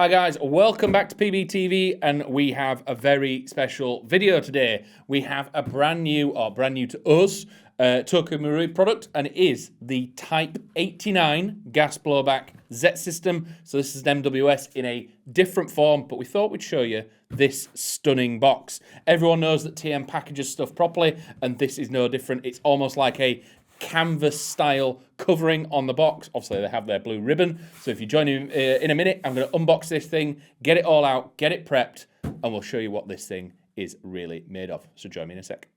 Hi guys, welcome back to PBTV, and we have a very special video today. We have a brand new to us, Tokyo Marui product, and it is the Type 89 gas blowback Z system. So this is an MWS in a different form, but we thought we'd show you this stunning box. Everyone knows that TM packages stuff properly, and this is no different. It's almost like a canvas style covering on the box. Obviously they have their blue ribbon, so if you join me in a minute, I'm going to unbox this thing, get it all out, get it prepped, and we'll show you what this thing is really made of. So join me in a sec.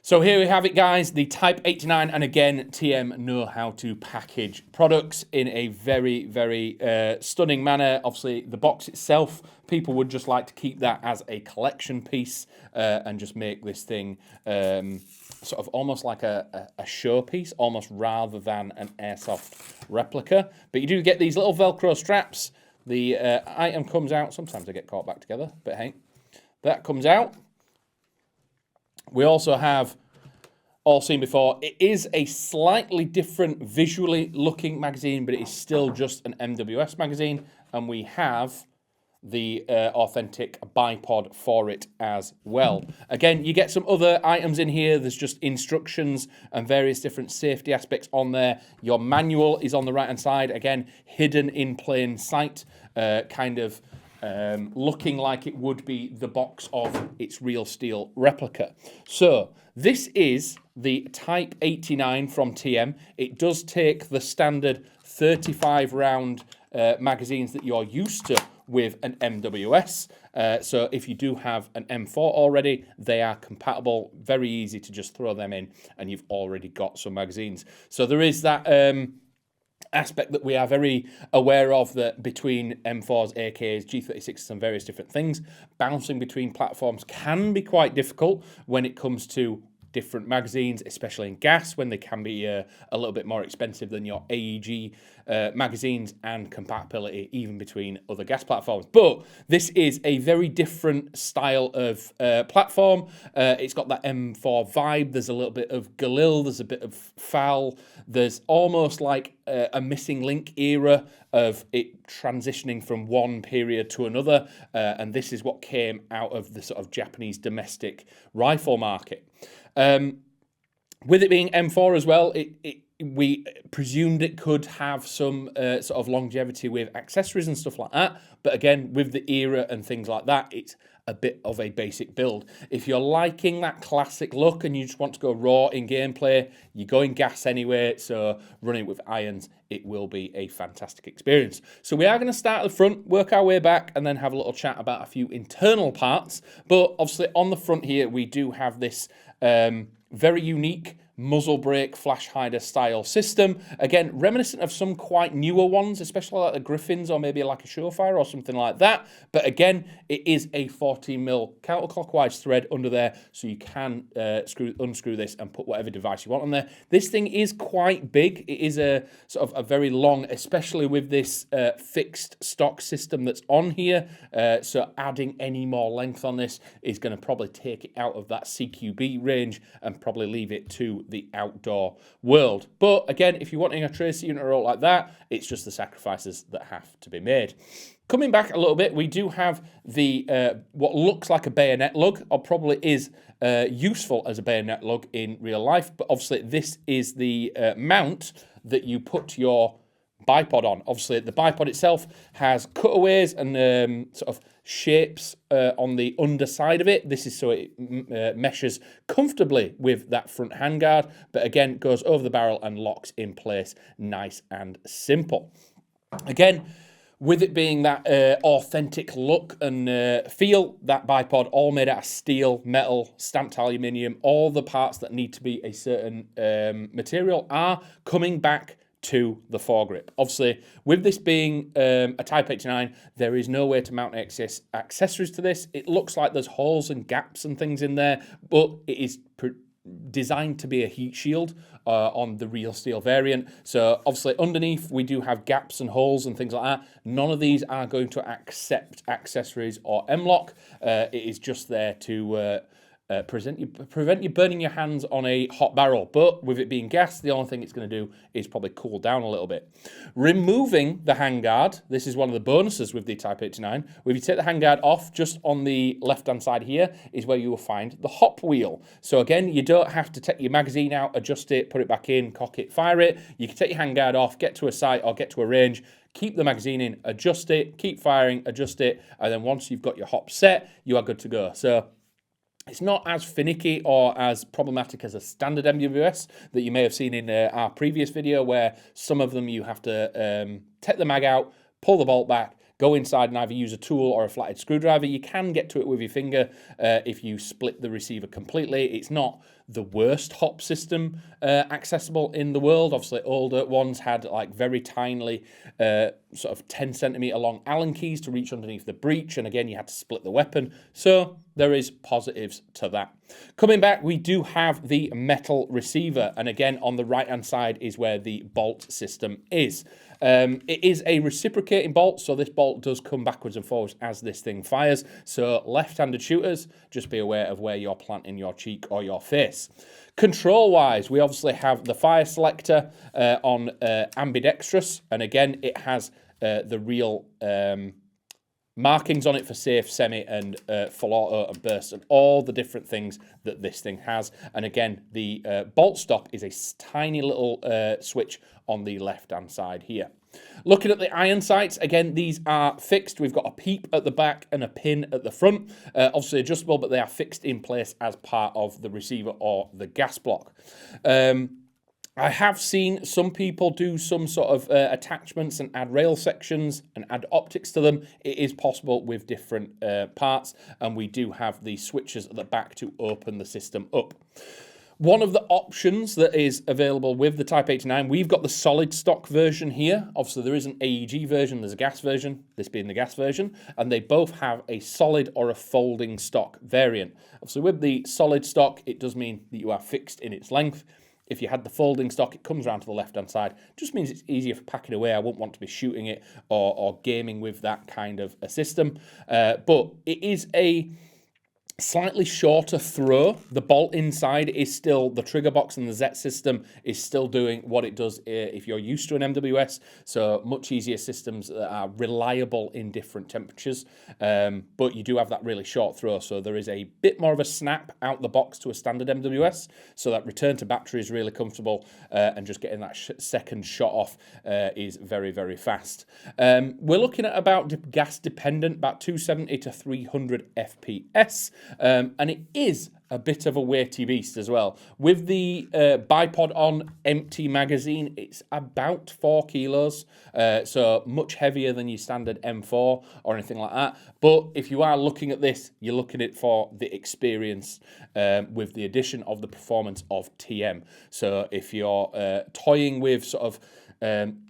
So here we have it, guys, the Type 89, and again, TM know how to package products in a very, very stunning manner. Obviously, the box itself, people would just like to keep that as a collection piece and just make this thing sort of almost like a showpiece, almost rather than an Airsoft replica. But you do get these little Velcro straps. The item comes out. Sometimes they get caught back together, but hey, that comes out. We also have, all seen before, it is a slightly different visually looking magazine, but it is still just an MWS magazine. And we have the authentic bipod for it as well. Again, you get some other items in here. There's just instructions and various different safety aspects on there. Your manual is on the right hand side, again, hidden in plain sight, kind of looking like it would be the box of its real steel replica. So this is the Type 89 from TM. It does take the standard 35 round magazines that you're used to with an MWS. So if you do have an M4 already, they are compatible. Very easy to just throw them in and you've already got some magazines. So there is that aspect that we are very aware of, that between M4s, AKs, G36s and various different things, bouncing between platforms can be quite difficult when it comes to different magazines, especially in gas, when they can be a little bit more expensive than your AEG magazines, and compatibility even between other gas platforms. But this is a very different style of platform. It's got that M4 vibe. There's a little bit of Galil, there's a bit of FAL, there's almost like a missing link era of it transitioning from one period to another, and this is what came out of the sort of Japanese domestic rifle market. With it being M4 as well, we presumed it could have some sort of longevity with accessories and stuff like that. But again, with the era and things like that, it's a bit of a basic build. If you're liking that classic look and you just want to go raw in gameplay, you're going gas anyway, so running with irons, it will be a fantastic experience. So we are going to start at the front, work our way back, and then have a little chat about a few internal parts. But obviously on the front here, we do have this very unique muzzle brake flash hider style system. Again, reminiscent of some quite newer ones, especially like the Griffins or maybe like a Surefire or something like that. But again, it is a 14mm counterclockwise thread under there, so you can unscrew this and put whatever device you want on there. This thing is quite big. It is a sort of a very long, especially with this fixed stock system that's on here. So adding any more length on this is going to probably take it out of that CQB range and probably leave it to the outdoor world. But again, if you're wanting a tracer unit or like that, it's just the sacrifices that have to be made. Coming back a little bit, we do have the what looks like a bayonet lug, or probably is useful as a bayonet lug in real life, but obviously this is the mount that you put your bipod on. Obviously the bipod itself has cutaways and sort of shapes on the underside of it. This is so it meshes comfortably with that front handguard, but again goes over the barrel and locks in place nice and simple. Again, with it being that authentic look and feel, that bipod all made out of steel, metal, stamped aluminium, all the parts that need to be a certain material are coming back to the foregrip. Obviously, with this being a Type 89, there is no way to mount accessories to this. It looks like there's holes and gaps and things in there, but it is designed to be a heat shield on the real steel variant. So obviously underneath we do have gaps and holes and things like that. None of these are going to accept accessories or M-lock. It is just there to prevent you burning your hands on a hot barrel. But with it being gas, the only thing it's going to do is probably cool down a little bit. Removing the handguard, this is one of the bonuses with the Type 89. If you take the handguard off, just on the left-hand side here is where you will find the hop wheel. So again, you don't have to take your magazine out, adjust it, put it back in, cock it, fire it. You can take your handguard off, get to a site or get to a range, keep the magazine in, adjust it, keep firing, adjust it, and then once you've got your hop set, you are good to go. So it's not as finicky or as problematic as a standard MWS that you may have seen in our previous video, where some of them you have to take the mag out, pull the bolt back, go inside and either use a tool or a flathead screwdriver. You can get to it with your finger if you split the receiver completely. It's not the worst hop system accessible in the world. Obviously, older ones had like very tiny, sort of 10 centimeter long Allen keys to reach underneath the breech. And again, you had to split the weapon. So there is positives to that. Coming back, we do have the metal receiver. And again, on the right-hand side is where the bolt system is. It is a reciprocating bolt, so this bolt does come backwards and forwards as this thing fires. So left-handed shooters, just be aware of where you're planting your cheek or your face. Control-wise, we obviously have the fire selector on ambidextrous, and again, it has the real markings on it for safe, semi, and full auto and burst, and all the different things that this thing has. And again, the bolt stop is a tiny little switch on the left-hand side here. Looking at the iron sights, again, these are fixed. We've got a peep at the back and a pin at the front. Obviously adjustable, but they are fixed in place as part of the receiver or the gas block. I have seen some people do some sort of attachments and add rail sections and add optics to them. It is possible with different parts, and we do have the switches at the back to open the system up. One of the options that is available with the Type 89, we've got the solid stock version here. Obviously, there is an AEG version, there's a gas version, this being the gas version, and they both have a solid or a folding stock variant. Obviously, with the solid stock, it does mean that you are fixed in its length. If you had the folding stock, it comes around to the left-hand side. Just means it's easier for packing away. I wouldn't want to be shooting it or gaming with that kind of a system. But it is a slightly shorter throw. The bolt inside is still, the trigger box and the Z system is still doing what it does if you're used to an MWS. So much easier systems that are reliable in different temperatures. But you do have that really short throw. So there is a bit more of a snap out the box to a standard MWS. So that return to battery is really comfortable. And just getting that second shot off is very, very fast. We're looking at about gas dependent, about 270 to 300 FPS. And it is a bit of a weighty beast as well. With the bipod on empty magazine, it's about 4 kilos, so much heavier than your standard M4 or anything like that. But if you are looking at this, you're looking at it for the experience with the addition of the performance of TM. So if you're toying with sort of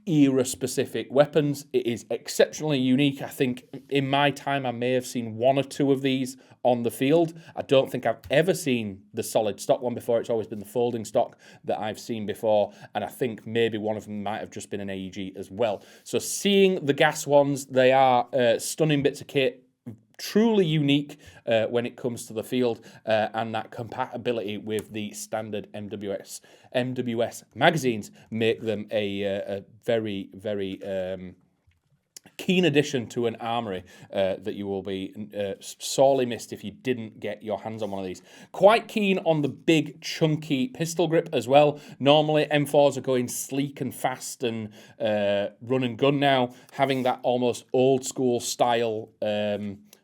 era-specific weapons, it is exceptionally unique. I think in my time I may have seen 1 or 2 of these on the field. I don't think I've ever seen the solid stock one before. It's always been the folding stock that I've seen before, and I think maybe one of them might have just been an AEG as well. So seeing the gas ones, they are stunning bits of kit, truly unique when it comes to the field, and that compatibility with the standard MWS magazines make them a very, very keen addition to an armory that you will be sorely missed if you didn't get your hands on one of these. Quite keen on the big chunky pistol grip as well. Normally M4s are going sleek and fast and run and gun now. Having that almost old school style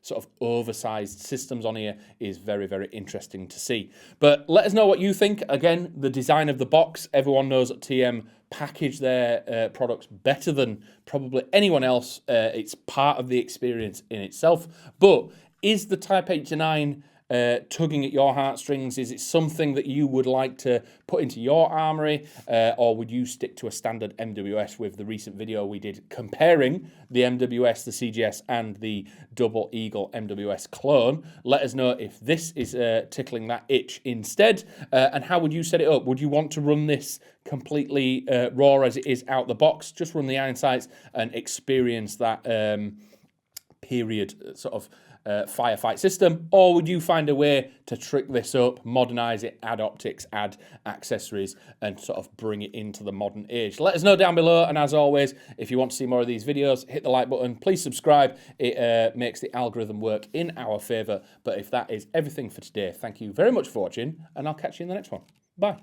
sort of oversized systems on here is very, very interesting to see. But let us know what you think. Again, the design of the box, everyone knows that TM package their products better than probably anyone else. It's part of the experience in itself. But is the Type 89 tugging at your heartstrings? Is it something that you would like to put into your armory, or would you stick to a standard MWS with the recent video we did comparing the MWS, the CGS, and the Double Eagle MWS clone? Let us know if this is tickling that itch instead, and how would you set it up? Would you want to run this completely raw as it is out the box? Just run the iron sights and experience that period sort of firefight system, or would you find a way to trick this up, modernize it, add optics, add accessories, and sort of bring it into the modern age? Let us know down below, and as always, if you want to see more of these videos, hit the like button, please subscribe. It makes the algorithm work in our favor. But if that is everything for today, thank you very much for watching, and I'll catch you in the next one. Bye.